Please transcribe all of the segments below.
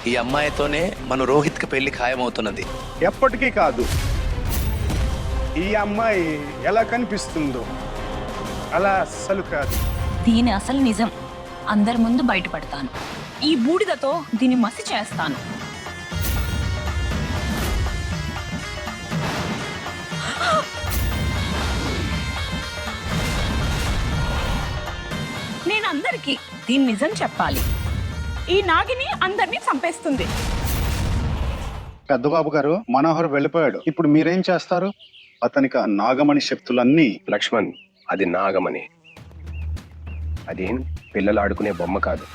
ఈ అమ్మాయితోనే మన రోహిత్కి పెళ్లి ఖాయమవుతున్నది. ఎప్పటికీ కాదు. ఈ అమ్మాయి ఎలా కనిపిస్తుందో అలా అస్సలు కాదు. దీని అసలు నిజం అందరి ముందు బయటపడతాను. ఈ బూడిదతో దీన్ని మసి చేస్తాను. నేను అందరికీ దీని నిజం చెప్పాలి. ఈ నాగిని అందరినీ చంపేస్తుంది. పెద్దబాబు గారు, మనోహర్ వెళ్ళిపోయాడు. ఇప్పుడు మీరేం చేస్తారు? అతనికి ఆ నాగమణి శక్తులన్నీ. లక్ష్మణ్, అది నాగమణి. అదేం పిల్లలు ఆడుకునే బొమ్మ కాదు.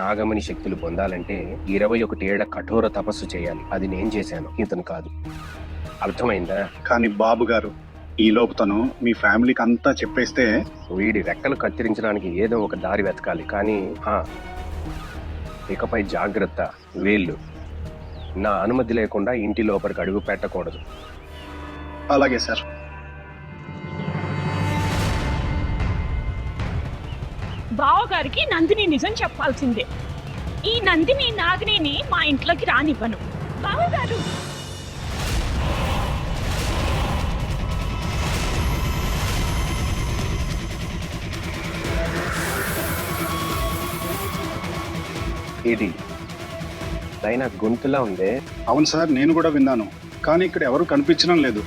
నాగమణి శక్తులు పొందాలంటే 21 ఏళ్ల కఠోర తపస్సు చేయాలి. అది నేను చేశాను, ఇతను కాదు. అర్థమైందా? కానీ బాబు గారు, ఈ లోపు తను మీ ఫ్యామిలీకి అంతా చెప్పేస్తే వీడి రెక్కలు కత్తిరించడానికి ఏదో ఒక దారి వెతకాలి. కానీ ఇకపై జాగ్రత్త. వీళ్ళు నా అనుమతి లేకుండా ఇంటి లోపలికి అడుగు పెట్టకూడదు. అలాగే సార్. బావగారికి నందిని నిజం చెప్పాల్సిందే. ఈ నందిని నాగిని మా ఇంట్లోకి రానివ్వను. బావగారు, ఇది అయినా గొంతులా ఉందే. అవును సార్, నేను కూడా విన్నాను. కానీ ఇక్కడ ఎవరు కనిపించడం లేదు.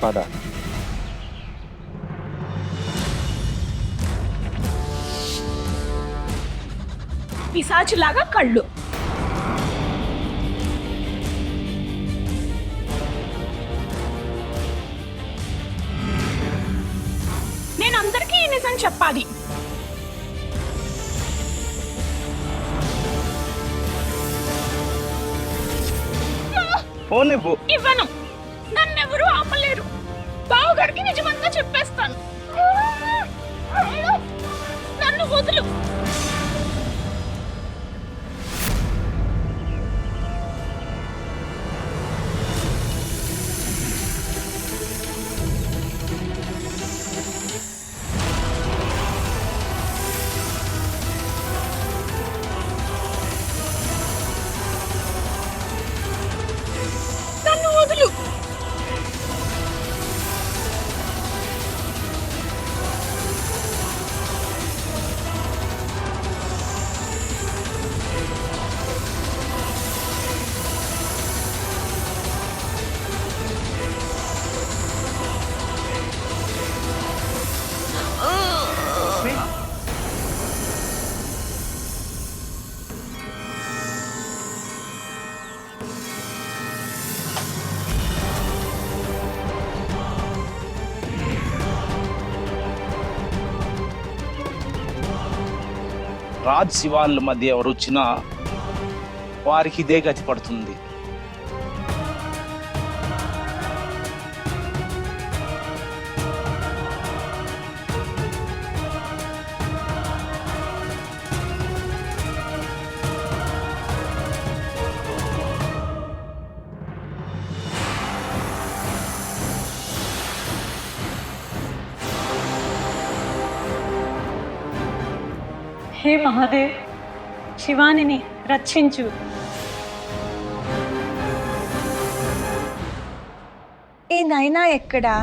పద. పిశాచులాగా కళ్ళు. నేను అందరికీ ఈ నిజం చెప్పాలి. ఫోన్ ఇవ్వు. ఇవ్వను. నన్నెవరూ ఆపలేరు. బావగారికి నిజమంతా చెప్పేస్తాను. నన్ను వదులు. నన్ను వదులు. రాజ్ శివాన్ల మధ్య ఎవరు వచ్చినా వారికి ఇదే గతి పడుతుంది. హే మహాదేవ్, శివానిని రక్షించు. ఈ నైనా ఎక్కడా?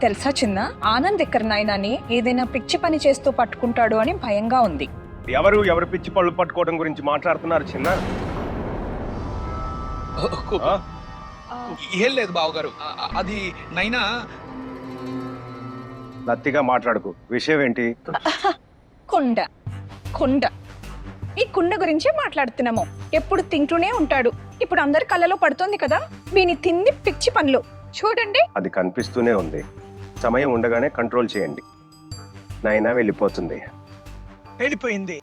తెలుసా చిన్న, ఆనంద్ ఎక్కడ నైనాని ఏదైనా పిచ్చి పని చేస్తూ పట్టుకుంటాడు అని భయంగా ఉంది. ఎవరు పిచ్చి పళ్ళు పట్టుకోవడం గురించి మాట్లాడుతున్నారు చిన్న? ఏం లేదు బావగారు, అది నైనా. లత్తిగా మాట్లాడుకు. విషయం ఏంటి? కుండ కుండ ఈ కుండ గురించే మాట్లాడుతున్నాము. ఎప్పుడు తింటూనే ఉంటాడు. ఇప్పుడు అందరి కళ్ళలో పడుతుంది కదా, వీని తింది పిచ్చి పనులు. చూడండి. అది కనిపిస్తూనే ఉంది. సమయం ఉండగానే కంట్రోల్ చేయండి. నైనా వెళ్ళిపోతుంది. వెళ్ళిపోయింది.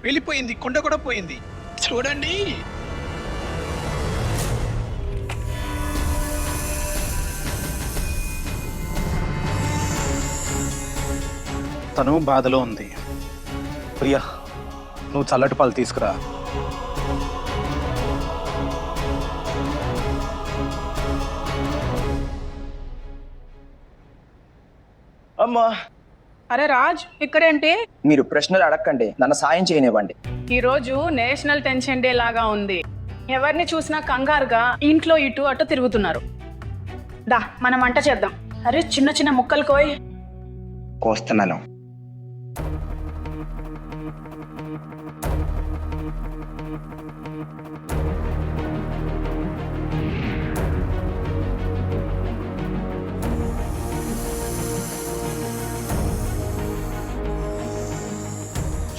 వెళ్ళిపోయింది. కొండ కూడా పోయింది. చూడండి. తను బాధలో ఉంది. ప్రియా, నువ్వు చల్లటి పాలు తీసుకురా. అమ్మా, అరే రాజ్, ఇక్కడేంటి? మీరు ప్రశ్నలు అడగండి, నన్ను సాయం చేయనివ్వండి. ఈ రోజు నేషనల్ టెన్షన్ డే లాగా ఉంది. ఎవరిని చూసినా కంగారుగా ఇంట్లో ఇటు అటు తిరుగుతున్నారు. దా మనం వంట చేద్దాం. అరే చిన్న చిన్న ముక్కలు కోయ్. కోస్తున్నాను.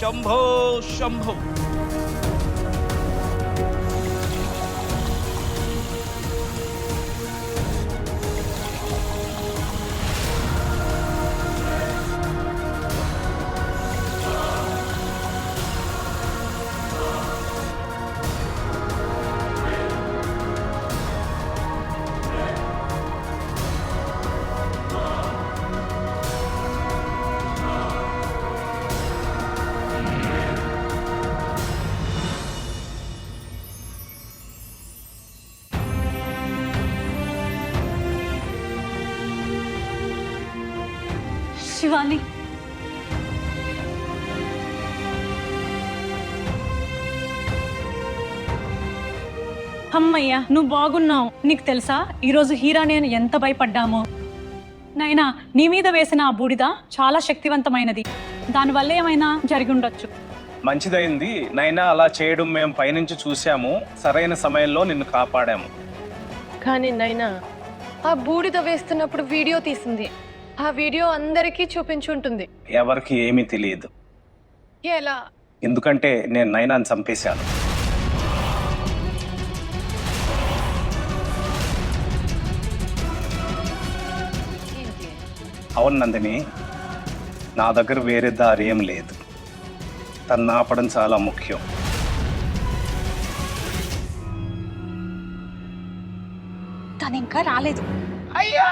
శంభో శంభో. శివాని, అమ్మయ్యా నువ్వు బాగున్నావు. నీకు తెలుసా ఈరోజు హీరా నేను ఎంత భయపడ్డామో. నైనా నీ మీద వేసిన ఆ బూడిద చాలా శక్తివంతమైనది. దానివల్ల ఏమైనా జరిగి ఉండొచ్చు. మంచిదైంది నైనా, అలా చేయడం మేము పైనుంచి చూసాము. సరైన సమయంలో నిన్ను కాపాడాము. కానీ నైనా ఆ బూడిద వేస్తున్నప్పుడు వీడియో తీసింది. ఆ వీడియో అందరికీ చూపించుంటుంది. ఎవరికి ఏమీ తెలియదు. ఎలా? ఎందుకంటే నేను నైనాని చంపేశాను. అవును నందిని, నా దగ్గర వేరే దారి ఏం లేదు. తను ఆపడం చాలా ముఖ్యం. తను ఇంకా రాలేదు. అయ్యా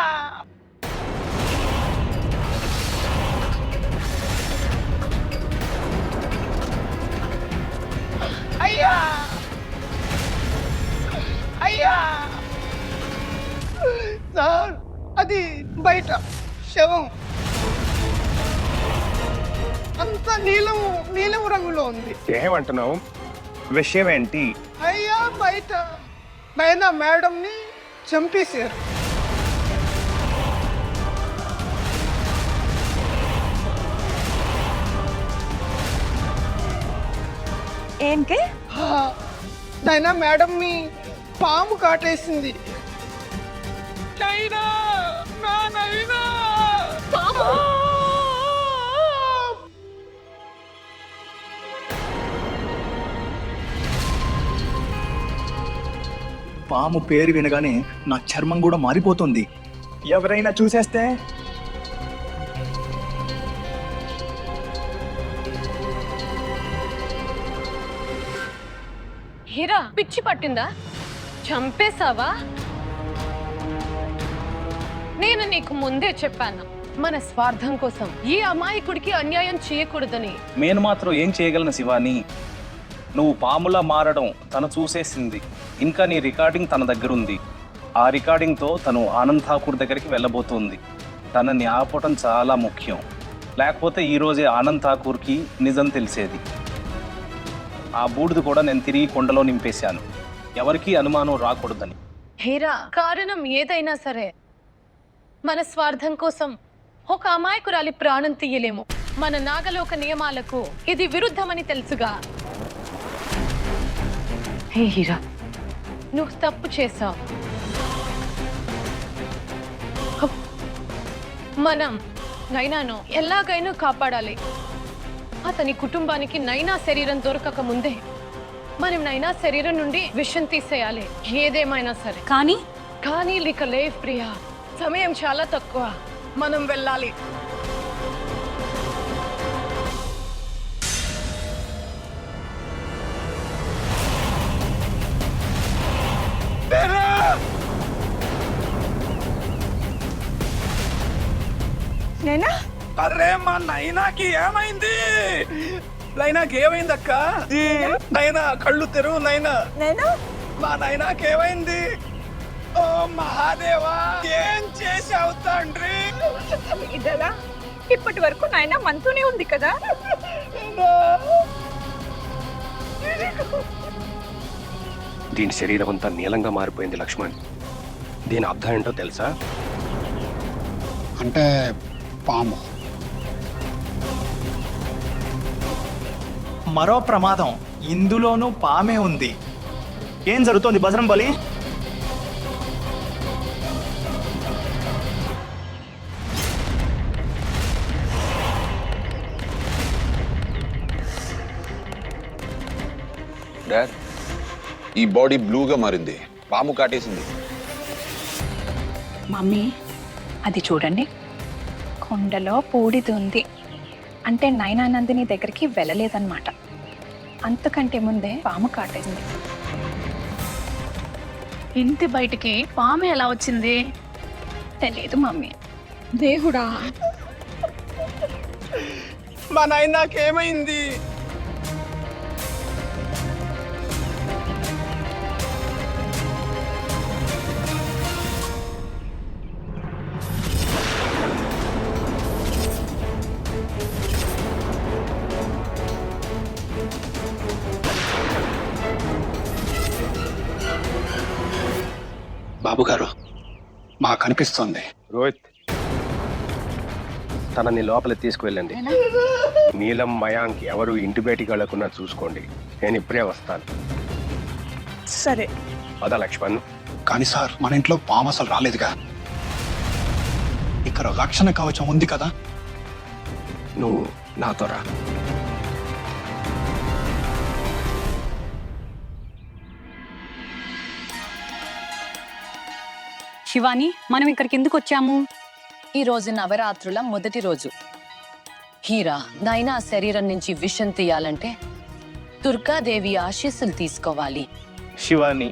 అయ్యా అయ్యా సార్, అది బయట శవం అంతా నీలం రంగులో ఉంది. ఏమంటున్నావు? విషయం ఏంటి? అయ్యా బయట నైనా మేడంని చంపేశారు. ఏంటి? నైనా మేడంని పాము కాటేసింది. నైనా, నా నైనా. పాము పేరు వినగానే నా చర్మం కూడా మారిపోతుంది. ఎవరైనా చూసేస్తే? హీరా పిచ్చి పట్టిందా? చంపేశావా? నేను నీకు ముందే చెప్పాను, మన స్వార్థం కోసం ఈ అమాయకుడికి అన్యాయం చేయకూడదని. నేను మాత్రం ఏం చేయగలను శివాని? నువ్వు పాములా మారడం తను చూసేసింది. ఇంకా నీ రికార్డింగ్ తన దగ్గర ఉంది. ఆ రికార్డింగ్తో తను ఆనంద్ ఠాకూర్ దగ్గరికి వెళ్ళబోతుంది. తనని ఆపటం చాలా ముఖ్యం. లేకపోతే ఈరోజే ఆనంద్ ఠాకూర్కి నిజం తెలిసేది. ఆ బూడిద కూడా నేను తిరిగి కొండలో నింపేశాను, ఎవరికీ అనుమానం రాకూడదని. హీరా, కారణం ఏదైనా సరే మన స్వార్థం కోసం ఒక అమాయకురాలి ప్రాణం తీయలేము. మన నాగలోక నియమాలకు ఇది విరుద్ధమని తెలుసుగా. హే హీరా, నువ్వు తప్పు చేశావు. మనం నైనాను ఎలాగైనా కాపాడాలి. అతని కుటుంబానికి నైనా శరీరం దొరకక ముందే మనం నైనా శరీరం నుండి విషం తీసేయాలి, ఏదేమైనా సరే. కానీ ఇక లేవ్ ప్రియా, సమయం చాలా తక్కువ. మనం వెళ్ళాలి. నేనా? అరే మా నైనాకి ఏమైంది? నైనాకి ఏమైంది అక్క? నైనా కళ్ళు తెరువు నైనా. మా నైనాకి ఏమైంది? ఓ మహాదేవా, ఏం చేసావు తండ్రి? ఇదలా ఇప్పటి వరకు నాయన మనతోనే ఉంది కదా. దీని శరీరం అంతా నీలంగా మారిపోయింది లక్ష్మణ్. దీని అర్థం ఏంటో తెలుసా? అంటే పాము. మరో ప్రమాదం, ఇందులోనూ పామే ఉంది. ఏం జరుగుతోంది బజరంబలి? డాడ్, ఈ బాడీ బ్లూగా మారింది, పాము కాటేసింది. మమ్మీ అది చూడండి, కొండలో పూడిది ఉంది. అంటే నైనా నందిని దగ్గరికి వెళ్ళలేదన్నమాట. అంతకంటే ముందే పాము కాటేసింది. ఇంటి బయటికి పాము ఎలా వచ్చింది? తెలియదు మమ్మీ. దేవుడా, మా నాయనకి ఏమైంది? బాబు గారు, మాకు అనిపిస్తోంది. రోహిత్, తనని లోపలికి తీసుకువెళ్ళండి. నీలం, మయాంక్ ఎవరు ఇంటి బయటికి వెళ్ళకుండా చూసుకోండి. నేను ఇప్పుడే వస్తాను. సరే. పద లక్ష్మణ్. కానీ సార్, మన ఇంట్లో పాము అసలు రాలేదుగా. ఇక్కడ రక్షణ కవచం ఉంది కదా. నువ్వు నాతో రా. శివాని, మనం ఇక్కడికి ఎందుకు వచ్చాము? ఈ రోజు నవరాత్రుల మొదటి రోజు. హీరా, నైనా శరీరం నుంచి విషం తీయాలంటే దుర్గాదేవి ఆశీస్సులు తీసుకోవాలి. శివాని,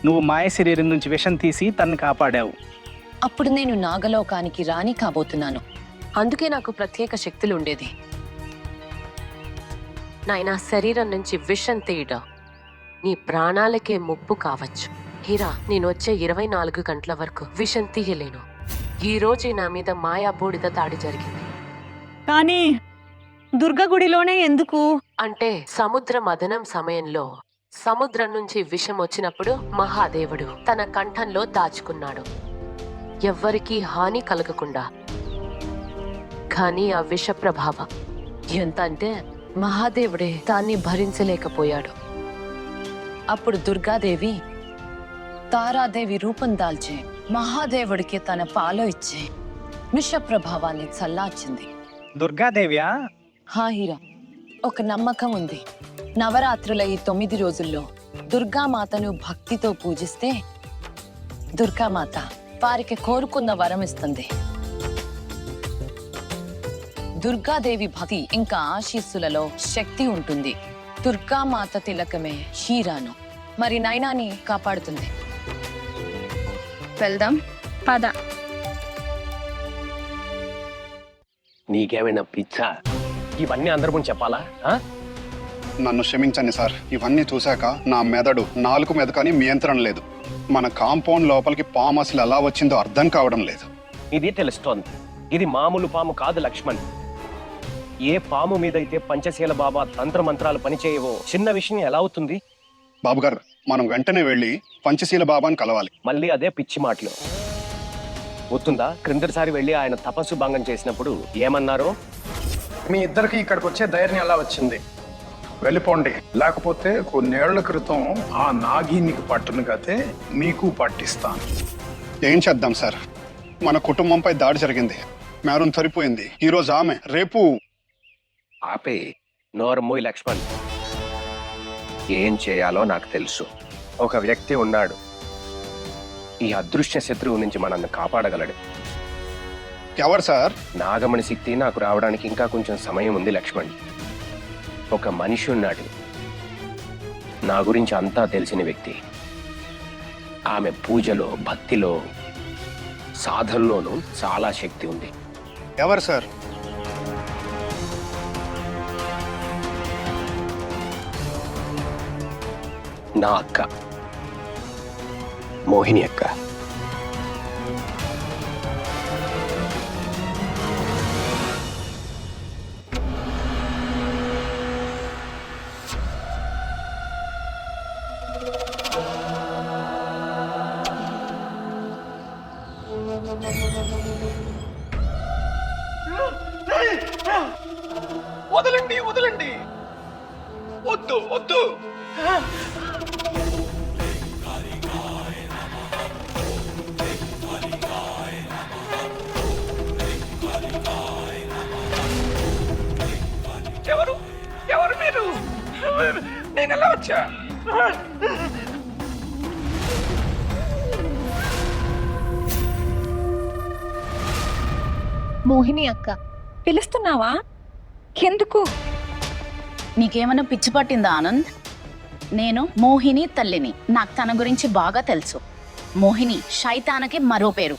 నువ్వు మాయ శరీరం నుంచి విషం తీసి తన్ని కాపాడావు. అప్పుడు నేను నాగలోకానికి రాణి కాబోతున్నాను. అందుకే నాకు ప్రత్యేక శక్తులు ఉండేది. నైనా శరీరం నుంచి విషం తీయడం నీ ప్రాణాలకే ముప్పు కావచ్చు. హీరా, నేను వచ్చే 24 గంటల వరకు విషం తీయలేను. ఈ రోజు నా మీద మాయా బూడిద దాడి జరిగింది. కానీ దుర్గ గుడిలోనే ఎందుకు? అంటే సముద్ర మదనం సమయంలో సముద్రం నుంచి విషం వచ్చినప్పుడు మహాదేవుడు తన కంఠంలో దాచుకున్నాడు, ఎవ్వరికీ హాని కలగకుండా. కానీ ఆ విష ప్రభావం ఎంత అంటే మహాదేవుడే దాన్ని భరించలేకపోయాడు. అప్పుడు దుర్గాదేవి తారాదేవి రూపం దాల్చి మహాదేవుడికి తన పాలు ఇచ్చి విష ప్రభావాన్ని చల్లార్చింది. దుర్గాదేవియా? హా హీరా, ఒక నమ్మకం ఉంది. నవరాత్రుల ఈ 9 రోజుల్లో దుర్గామాతను భక్తితో పూజిస్తే దుర్గామాత వారికి కోరుకున్న వరం ఇస్తుంది. దుర్గాదేవి భక్తి ఇంకా ఆశీస్సులలో శక్తి ఉంటుంది. దుర్గామాత తిలకమే హీరాను, మరి నైనాని కాపాడుతుంది. వెళ్దాం పద. నీకేమైనా పిచ్చా? ఇవన్నీ అందరి ముందు చెప్పాలా? నన్ను క్షమించండి సార్. ఇవన్నీ చూశాక నా మెదడు 4 మీద కానీ నియంత్రణ లేదు. మన కాంపౌండ్ లోపలికి పాము అసలు ఎలా వచ్చిందో అర్థం కావడం లేదు. ఇది తెలుస్తోంది. ఇది మామూలు పాము కాదు లక్ష్మణ్. ఏ పాము మీదైతే పంచశీల బాబా తంత్ర మంత్రాలు పనిచేయవో చిన్న విషయం ఎలా అవుతుంది? బాబు గారు, మనం వెంటనే వెళ్ళి పంచశీల బాబాని కలవాలి. మళ్ళీ అదే పిచ్చి మాటలు వస్తుందా? క్రిందటిసారి వెళ్ళి ఆయన తపస్సు భంగం చేసినప్పుడు ఏమన్నారు? మీ ఇద్దరికి ఇక్కడికి వచ్చే ధైర్యం ఎలా వచ్చింది? వెళ్ళిపోండి, లేకపోతే కొన్నేళ్ల క్రితం ఆ నాగినికి పట్టును గతే మీకు పట్టిస్తాను. ఏం చేద్దాం సార్, మన కుటుంబంపై దాడి జరిగింది. మేరం సరిపోయింది. ఈరోజు ఆమె, రేపు ఆపే. నోరు మూయి లక్ష్మణ్. ఏం చేయాలో నాకు తెలుసు. ఒక వ్యక్తి ఉన్నాడు, ఈ అదృశ్య శత్రువు నుంచి మనల్ని కాపాడగలడు. ఎవరు సార్? నాగమణి శక్తి నాకు రావడానికి ఇంకా కొంచెం సమయం ఉంది లక్ష్మణ్. ఒక మనిషి ఉన్నాడు, నా గురించి అంతా తెలిసిన వ్యక్తి. ఆమె పూజలో, భక్తిలో, సాధనలోనూ చాలా శక్తి ఉంది. ఎవరు సార్? నా అక్క, మోహిని అక్క. వదలండి వదలండి, వద్దు వద్దు. ఎవరు ఎవరు మీరు? నేను ఎలా వచ్చా? మోహిని అక్క. పిలుస్తున్నావా? ఎందుకు? నీకేమైనా పిచ్చి పట్టిందా ఆనంద్? నేను మోహిని తల్లిని. నాకు తన గురించి బాగా తెలుసు. మోహిని శైతానకి మరో పేరు.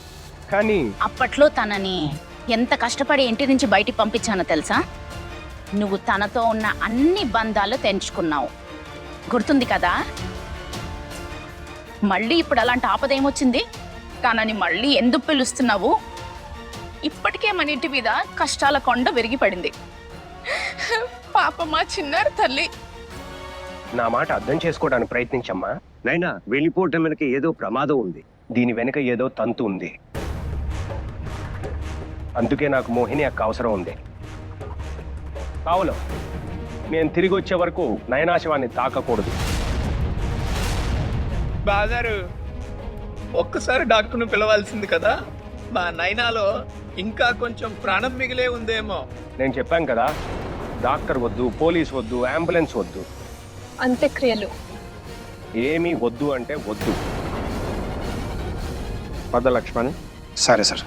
కానీ అప్పట్లో తనని ఎంత కష్టపడి ఇంటి నుంచి బయటికి పంపించానో తెలుసా? నువ్వు తనతో ఉన్న అన్ని బంధాలు తెంచుకున్నావు, గుర్తుంది కదా? మళ్ళీ ఇప్పుడు అలాంటి ఆపద ఏమొచ్చింది? తనని మళ్ళీ ఎందుకు పిలుస్తున్నావు? ఇప్పటికే మన ఇంటి మీద కష్టాల కొండ విరిగి పడింది. పాప మా చిన్నారి తల్లి. నా మాట అర్థం చేసుకోవడానికి ప్రయత్నించమ్మా. నైనా వెళ్ళిపోవటం వెనక ఏదో ప్రమాదం ఉంది, దీని వెనక ఏదో తంతు ఉంది. అందుకే నాకు మోహిని అక్క అవసరం ఉంది. కావులో నేను తిరిగి వచ్చే వరకు నయనాశవాన్ని తాకకూడదు. బాగారు, ఒక్కసారి డాక్టర్ను పిలవాల్సింది కదా. మా నైనాలో ఇంకా కొంచెం ప్రాణం మిగిలే ఉందేమో. నేను చెప్పాను కదా, డాక్టర్ వద్దు, పోలీస్ వద్దు, అంబులెన్స్ వద్దు, అంత్యక్రియలు ఏమీ వద్దు అంటే వద్దు. పద లక్ష్మణ్. సరే సార్.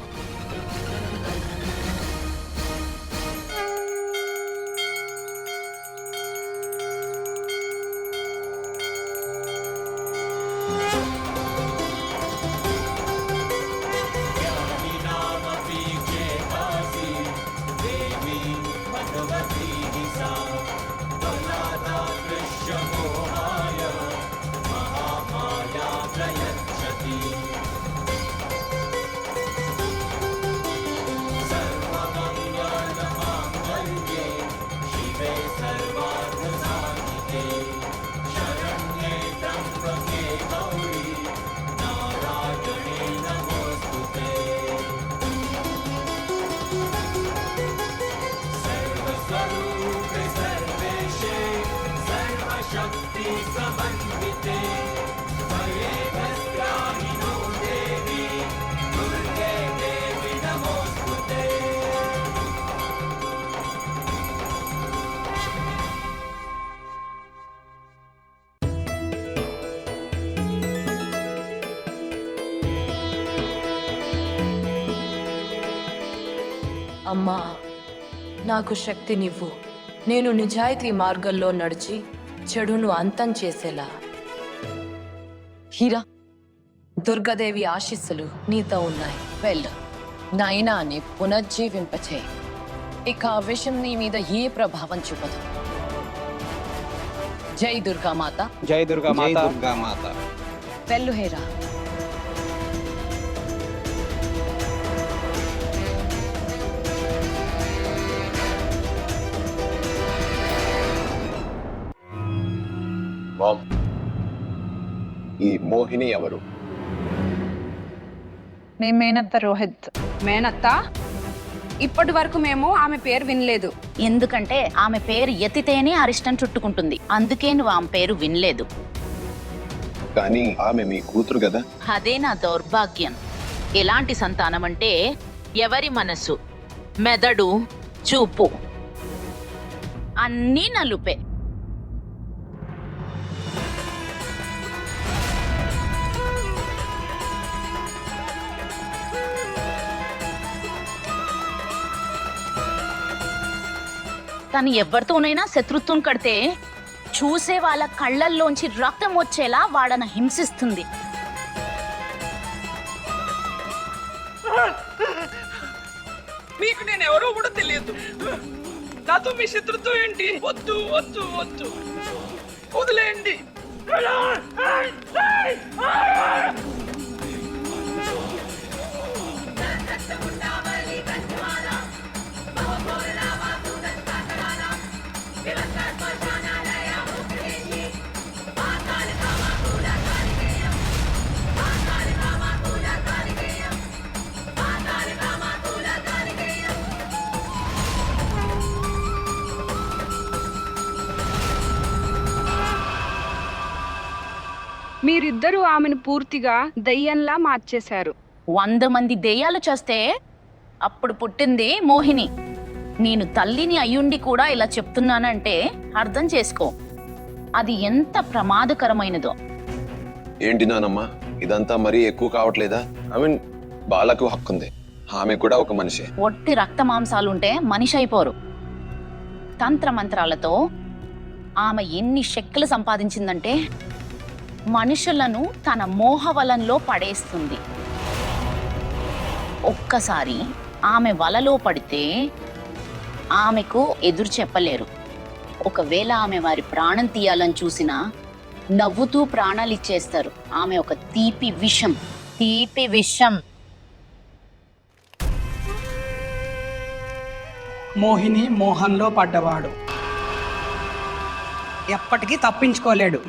అమ్మా, నాకు శక్తినివ్వు. నేను నిజాయితీ మార్గంలో నడిచి చెడును అంతం చేసేలా. హీరా, దుర్గాదేవి ఆశీస్సులు నీతో ఉన్నాయి. వెళ్ళు, నైనాని పునర్జీవింపచేయి. ఇక ఆ విషయం నీ మీద ఏ ప్రభావం చూపదు. జై దుర్గామాత. జై దుర్గామాత. వెళ్ళు హీరా. మామ్, ఈ మోహిని ఎవరు? నీ మేనత్త రోహిత్. మేనత్త? ఇప్పటి వరకు మేము ఆమె పేరు వినలేదు. ఎందుకంటే ఆమె పేరు ఎత్తితేనే అరిష్టం చుట్టుకుంటుంది. అందుకే నువ్వు ఆమె పేరు వినలేదు. కానీ ఆమె మీ కూతురు కదా. అదే నా దౌర్భాగ్యం. ఎలాంటి సంతానం అంటే ఎవరి మనసు, మెదడు, చూపు అన్నీ నలుపే. తను ఎవరితోనైనా శత్రుత్వం కడితే చూసే వాళ్ళ కళ్ళల్లోంచి రక్తం వచ్చేలా వాడన హింసిస్తుంది. మీకు నేను ఎవరో కూడా తెలియదు. నాతో మీ శత్రుత్వం ఏంటి? వద్దు వద్దు వద్దు, వదిలేయండి. మీరిద్దరూ ఆమెను పూర్తిగా దయ్యంలా మార్చేశారు. 100 మంది దెయ్యాలు చేస్తే అప్పుడు పుట్టింది మోహిని. నేను తల్లిని అయ్యుండి కూడా ఇలా చెప్తున్నానంటే అర్థం చేసుకో అది ఎంత ప్రమాదకరమైనదో. ఏంటి నానమ్మ ఇదంతా మరీ ఎక్కువ కావట్లేదా? ఐ మీన్ బాలకు హక్కు ఉంది, ఆమె కూడా ఒక మనిషి. ఒట్టి రక్త మాంసాలుంటే మనిషి అయిపోరు. తంత్రమంత్రాలతో ఆమె ఎన్ని శక్తులు సంపాదించిందంటే మనుషులను తన మోహవలంలో పడేస్తుంది. ఒక్కసారి ఆమె వలలో పడితే ఆమెకు ఎదురు చెప్పలేరు. ఒకవేళ ఆమె వారి ప్రాణం తీయాలని చూసినా నవ్వుతూ ప్రాణాలు ఇచ్చేస్తారు. ఆమె ఒక తీపి విషం. మోహిని మోహంలో పడ్డవాడు ఎప్పటికీ తప్పించుకోలేడు.